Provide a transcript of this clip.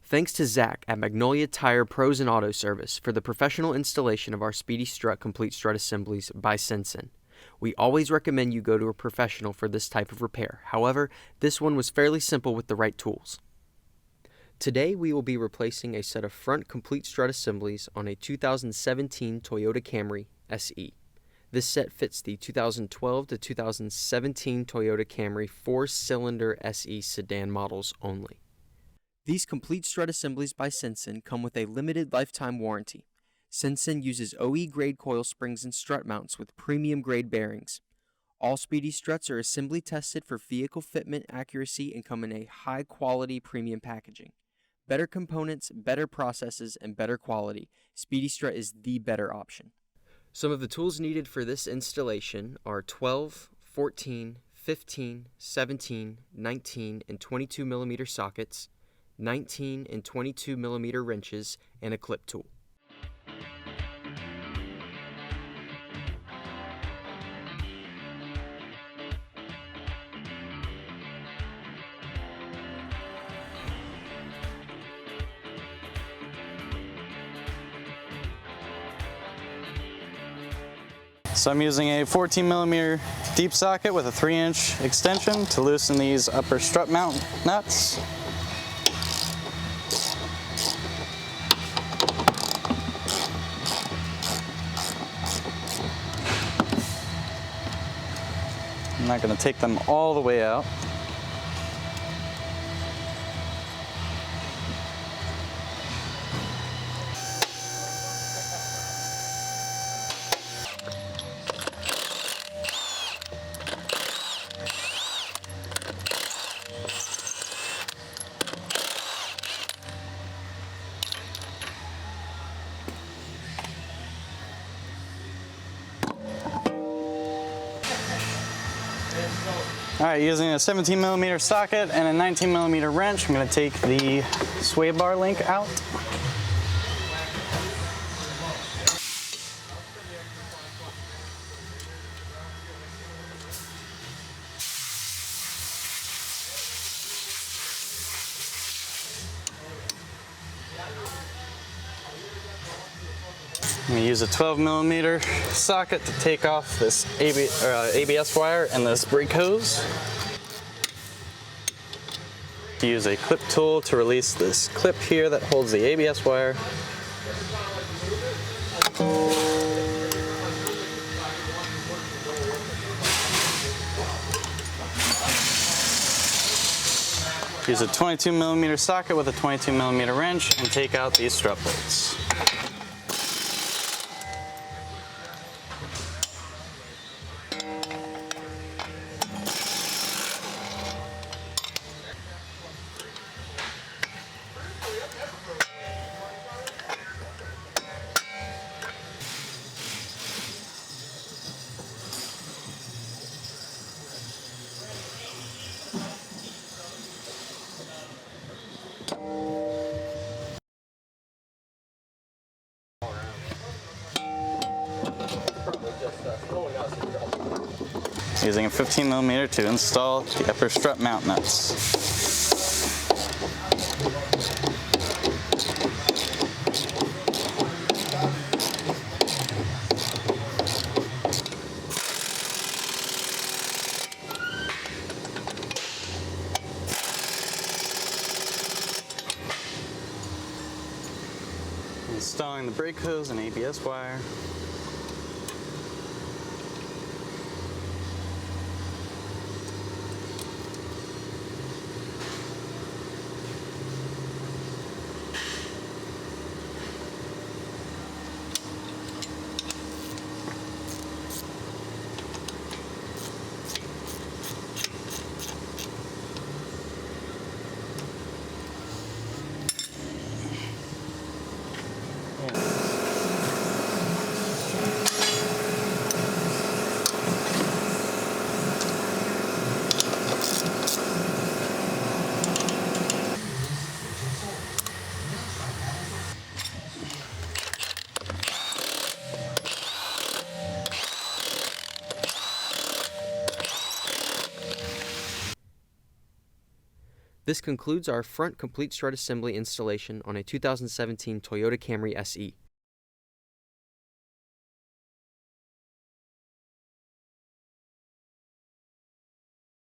Thanks to Zach at Magnolia Tire Pros and Auto Service for the professional installation of our Speedy Strut Complete Strut Assemblies by SENSEN. We always recommend you go to a professional for this type of repair. However, this one was fairly simple with the right tools. Today we will be replacing a set of front complete strut assemblies on a 2017 Toyota Camry SE. This set fits the 2012 to 2017 Toyota Camry 4-cylinder SE sedan models only. These complete strut assemblies by SENSEN come with a limited lifetime warranty. SENSEN uses OE grade coil springs and strut mounts with premium grade bearings. All Speedy Struts are assembly tested for vehicle fitment accuracy and come in a high quality premium packaging. Better components, better processes, and better quality. Speedy Strut is the better option. Some of the tools needed for this installation are 12, 14, 15, 17, 19, and 22 millimeter sockets, 19 and 22 millimeter wrenches, and a clip tool. So I'm using a 14 millimeter deep socket with a 3-inch extension to loosen these upper strut mount nuts. I'm not going to take them all the way out. Alright, using a 17 millimeter socket and a 19 millimeter wrench, I'm going to take the sway bar link out. I'm going to use a 12 millimeter socket to take off this ABS wire and this brake hose. Use a clip tool to release this clip here that holds the ABS wire. Use a 22 millimeter socket with a 22 millimeter wrench and take out these strut bolts. Using a 15 millimeter to install the upper strut mount nuts. Installing the brake hose and ABS wire. This concludes our front complete strut assembly installation on a 2017 Toyota Camry SE.